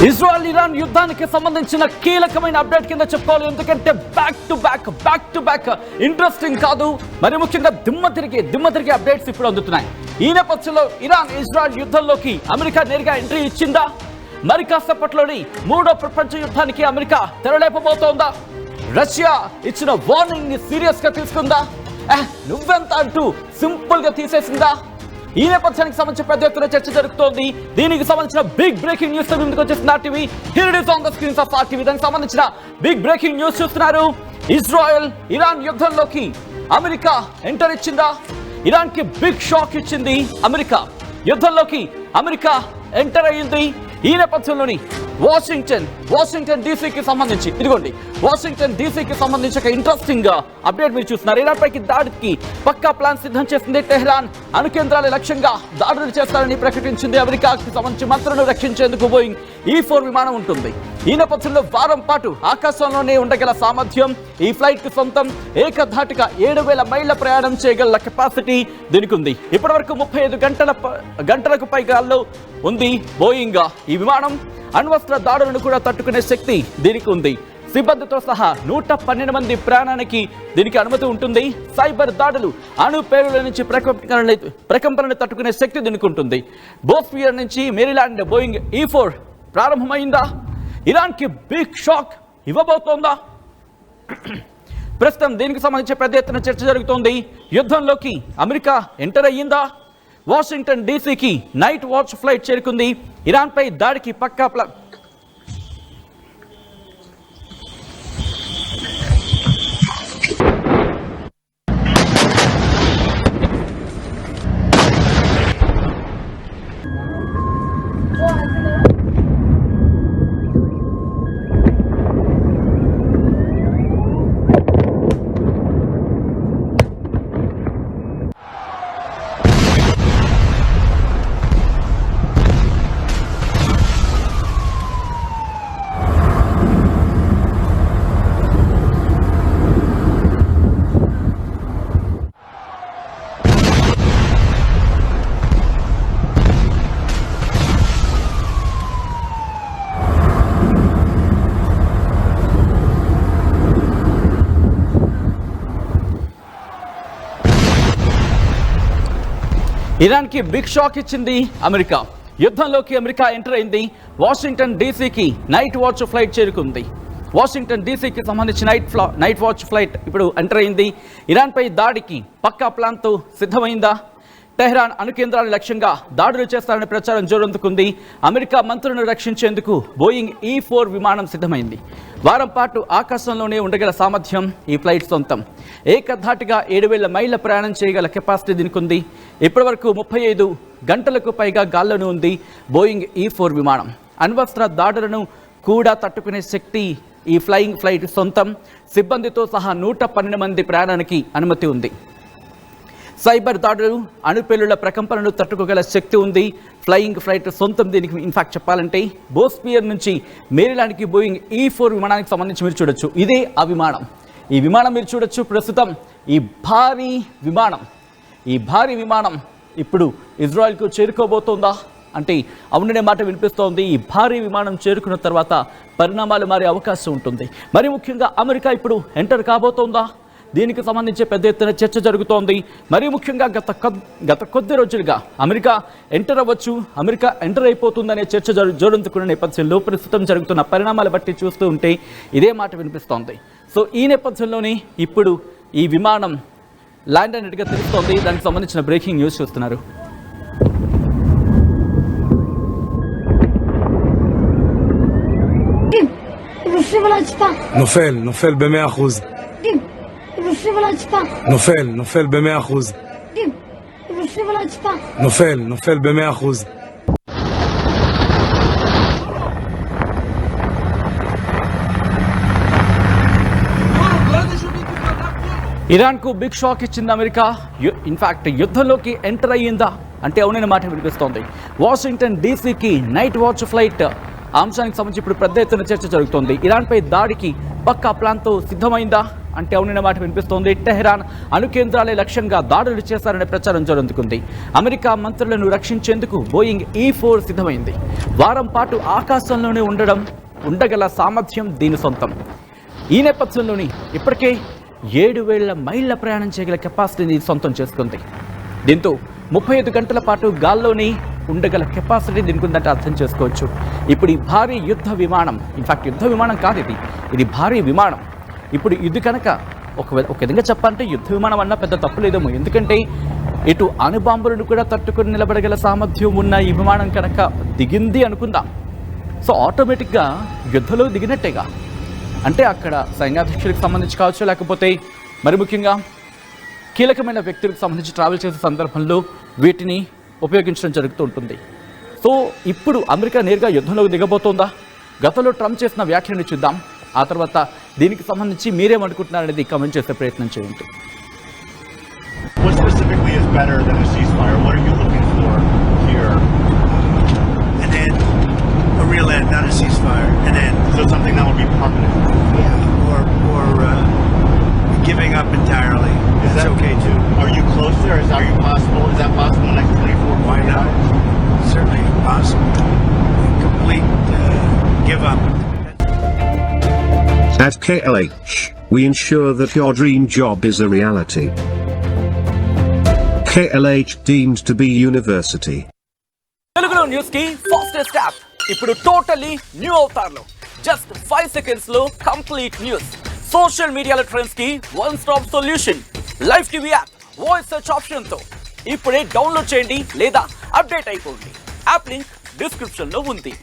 Israel Iran యుద్ధానికి సంబంధించిన కీలకమైన అప్డేట్ కింద చెప్పుకోవాలి. ఎందుకంటే బ్యాక్ టు బ్యాక్ ఇంట్రెస్టింగ్ కాదు, మరి ముఖ్యంగా దిమ్మ తిరిగే అప్డేట్స్ ఇప్పుడు అందుతున్నాయి. ఈ నేపథ్యంలో ఇరాన్ ఇజ్రాయెల్ యుద్ధంలోకి అమెరికా నేరుగా ఎంట్రీ ఇచ్చిందా? మరి కాసేపట్లోని మూడో ప్రపంచ యుద్ధానికి అమెరికా తెరలేపబోతోందా? రష్యా ఇచ్చిన వార్నింగ్ ని సీరియస్ గా తీసుకుందా? నువ్వెంత అంటూ సింపుల్ గా తీసేసిందా? ఈ నేపథ్యానికి సంబంధించిన పెద్ద ఎత్తున చర్చ జరుగుతోంది. దీనికి సంబంధించిన బిగ్ బ్రేకింగ్ న్యూస్ ముందుకు వచ్చేసింది RTV. Here it is on the screens of RTV. దానికి సంబంధించిన బిగ్ బ్రేకింగ్ న్యూస్ చూస్తున్నారు. ఇజ్రాయెల్ ఇరాన్ యుద్ధంలోకి అమెరికా ఎంటర్ ఇచ్చిందా? ఇరాన్ కి బిగ్ షాక్ ఇచ్చింది అమెరికా. యుద్ధంలోకి అమెరికా ఎంటర్ అయ్యింది. ఈ నేపథ్యంలోని వాషింగ్టన్ డీసీకి సంబంధించి ఇదిగోండి, వాషింగ్టన్ డీసీకి సంబంధించి ఒక ఇంట్రెస్టింగ్ అప్డేట్ మీరు చూస్తున్నారు. ఇరాన్ పైకి దాడికి పక్కా ప్లాన్ సిద్ధం చేసింది టెహ్రాన్. అణుకేంద్రాల లక్ష్యంగా దాడులు చేస్తారని ప్రకటించింది. అమెరికాకి సంబంధించి మంత్రులను రక్షించేందుకు బోయింగ్ E-4 విమానం ఉంటుంది. ఈ నేపథ్యంలో వారం పాటు ఆకాశంలోనే ఉండగల సామర్థ్యం ఈ ఫ్లైట్ కి సొంతం. ఏకధాటిగా 7,000 మైళ్ళ ప్రయాణం చేయగల కెపాసిటీ దీనికి ఉంది. ఇప్పటి వరకు 35 గంటలకు పైగాల్లో ఉంది బోయింగ్. ఈ విమానం అణ్వస్త్ర దాడులను కూడా తట్టుకునే శక్తి దీనికి ఉంది. సిబ్బందితో సహా 112 మంది ప్రాణానికి దీనికి అనుమతి ఉంటుంది. సైబర్ దాడులు, అణు పేలుల నుంచి ప్రకంపనలు తట్టుకునే శక్తి దీనికి ఉంటుంది. బోస్పియర్ నుంచి మేరీలాండ్ బోయింగ్ E-4 ప్రారంభమైందా? ఇరాన్ కి బిగ్ షాక్ ఇవ్వబోతోందా? ప్రస్తుతం దీనికి సంబంధించి పెద్ద ఎత్తున చర్చ జరుగుతోంది. యుద్ధంలోకి అమెరికా ఎంటర్ అయ్యిందా? వాషింగ్టన్ డీసీకి నైట్ వాచ్ ఫ్లైట్ చేరుకుంది. ఇరాన్ పై దాడికి పక్కా ప్లాన్. ఇరాన్కి బిగ్ షాక్ ఇచ్చింది అమెరికా. యుద్ధంలోకి అమెరికా ఎంటర్ అయింది. వాషింగ్టన్ డీసీకి నైట్ వాచ్ ఫ్లైట్ చేరుకుంది. వాషింగ్టన్ డీసీకి సంబంధించి నైట్ వాచ్ ఫ్లైట్ ఇప్పుడు ఎంటర్ అయింది. ఇరాన్పై దాడికి పక్కా ప్లాన్తో సిద్ధమైందా? టెహ్రాన్ అణుకేంద్రాల లక్ష్యంగా దాడులు చేస్తారనే ప్రచారం జోరందుకుంది. అమెరికా మంత్రులను రక్షించేందుకు బోయింగ్ E-4 విమానం సిద్ధమైంది. వారం పాటు ఆకాశంలోనే ఉండగల సామర్థ్యం ఈ ఫ్లైట్ సొంతం. ఏకధాటిగా 7,000 మైళ్ళ ప్రయాణం చేయగల కెపాసిటీ దీనికి ఉంది. ఇప్పటి వరకు 35 గంటలకు పైగా గాల్లోనే ఉంది బోయింగ్ E-4 విమానం. అణ్వస్త్ర దాడులను కూడా తట్టుకునే శక్తి ఈ ఫ్లయింగ్ ఫ్లైట్ సొంతం. సిబ్బందితో సహా 112 మంది ప్రయాణానికి అనుమతి ఉంది. సైబర్ దాడులు, అణుపేలుల ప్రకంపనలు తట్టుకోగల శక్తి ఉంది. ఫ్లయింగ్ ఫ్లైట్ సొంతం దీనికి. ఇన్ఫాక్ట్ చెప్పాలంటే బోస్పియర్ నుంచి మేరీలాండ్కి బోయింగ్ E-4 విమానానికి సంబంధించి మీరు చూడొచ్చు. ఇదే ఆ విమానం. ఈ విమానం మీరు చూడొచ్చు. ప్రస్తుతం ఈ భారీ విమానం ఇప్పుడు ఇజ్రాయెల్కు చేరుకోబోతోందా అంటే అవుననే మాట వినిపిస్తోంది. ఈ భారీ విమానం చేరుకున్న తర్వాత పరిణామాలు మారే అవకాశం ఉంటుంది. మరి ముఖ్యంగా అమెరికా ఇప్పుడు ఎంటర్ కాబోతోందా? దీనికి సంబంధించి పెద్ద ఎత్తున చర్చ జరుగుతోంది. మరీ ముఖ్యంగా గత కొద్ది రోజులుగా అమెరికా ఎంటర్ అవ్వచ్చు, అమెరికా ఎంటర్ అయిపోతుందనే చర్చ జోరందుకున్న నేపథ్యంలో ప్రస్తుతం జరుగుతున్న పరిణామాలు బట్టి చూస్తూ ఉంటే ఇదే మాట వినిపిస్తోంది. సో ఈ నేపథ్యంలోనే ఇప్పుడు ఈ విమానం ల్యాండ్ అయినట్టుగా తెలుస్తోంది. దానికి సంబంధించిన బ్రేకింగ్ న్యూస్ చూస్తున్నారు. נופל ב-100%. נופל ב-100%. נופל ב-100%. ఇరాన్కు బిగ్ షాక్ ఇచ్చింది అమెరికా. ఇన్ఫాక్ట్ యుద్ధంలోకి ఎంటర్ అయ్యిందా అంటే అవునైన మాట వినిపిస్తోంది. వాషింగ్టన్ డీసీకి నైట్ వాచ్ ఫ్లైట్ అంశానికి సంబంధించి ఇప్పుడు పెద్ద ఎత్తున చర్చ జరుగుతోంది. ఇరాన్పై దాడికి పక్కా ప్లాన్తో సిద్ధమైందా అంటే అవునన్న మాట వినిపిస్తోంది. టెహరాన్ అణు కేంద్రాలే లక్ష్యంగా దాడులు చేశారనే ప్రచారం జరుగుతుంది. అమెరికా మంత్రులను రక్షించేందుకు బోయింగ్ E-4 సిద్ధమైంది. వారం పాటు ఆకాశంలోనే ఉండగల సామర్థ్యం దీని సొంతం. ఈ నేపథ్యంలోని ఇప్పటికే 7,000 మైళ్ళ ప్రయాణం చేయగల కెపాసిటీని సొంతం చేసుకుంది. దీంతో 35 గంటల పాటు గాల్లోనే ఉండగల కెపాసిటీ దీనికి ఉందంటే అర్థం చేసుకోవచ్చు. ఇప్పుడు ఈ భారీ యుద్ధ విమానం, ఇన్ఫాక్ట్ యుద్ధ విమానం కాదు ఇది భారీ విమానం. ఇప్పుడు ఇది కనుక ఒక విధంగా చెప్పాలంటే యుద్ధ విమానం అన్నా పెద్ద తప్పు లేదేమో. ఎందుకంటే ఇటు అణుబాంబులను కూడా తట్టుకొని నిలబడగల సామర్థ్యం ఉన్న ఈ విమానం కనుక దిగింది అనుకుందాం, సో ఆటోమేటిక్గా యుద్ధంలో దిగినట్టేగా. అంటే అక్కడ సైన్యాధ్యక్షుడికి సంబంధించి కావచ్చు, లేకపోతే మరి ముఖ్యంగా కీలకమైన వ్యక్తులకు సంబంధించి ట్రావెల్ చేసే సందర్భంలో వీటిని ఉపయోగించడం జరుగుతూ ఉంటుంది. సో ఇప్పుడు అమెరికా నేరుగా యుద్ధంలోకి దిగబోతోందా? గతంలో ట్రంప్ చేసిన వ్యాఖ్యలను చూద్దాం. ఆ తర్వాత దీనికి సంబంధించి మీరేమనుకుంటున్నారనేది కామెంట్ చేసే ప్రయత్నం చేయండి. What specifically is better than a ceasefire? What are you looking for here? An end, a real end, not a ceasefire. An end. So something that would be permanent. Yeah. Or giving up entirely. Is That's that okay too. Are you close there? Is that possible? Is that possible in the next 24, Why 48 not? hours? Certainly possible. Complete give up. At KLH, we ensure that your dream job is a reality. KLH deemed to be university. తెలుగులో news కి fastest app ఇప్పుడు totally new అవతార్లో just 5 seconds లో complete news. Social మీడియాలో trends కి one stop solution. Live TV app voice search option తో ఇప్పుడే download చేయండి లేదా అప్డేట్ అయిపోండి. యాప్ లింక్ డిస్క్రిప్షన్ లో ఉంది.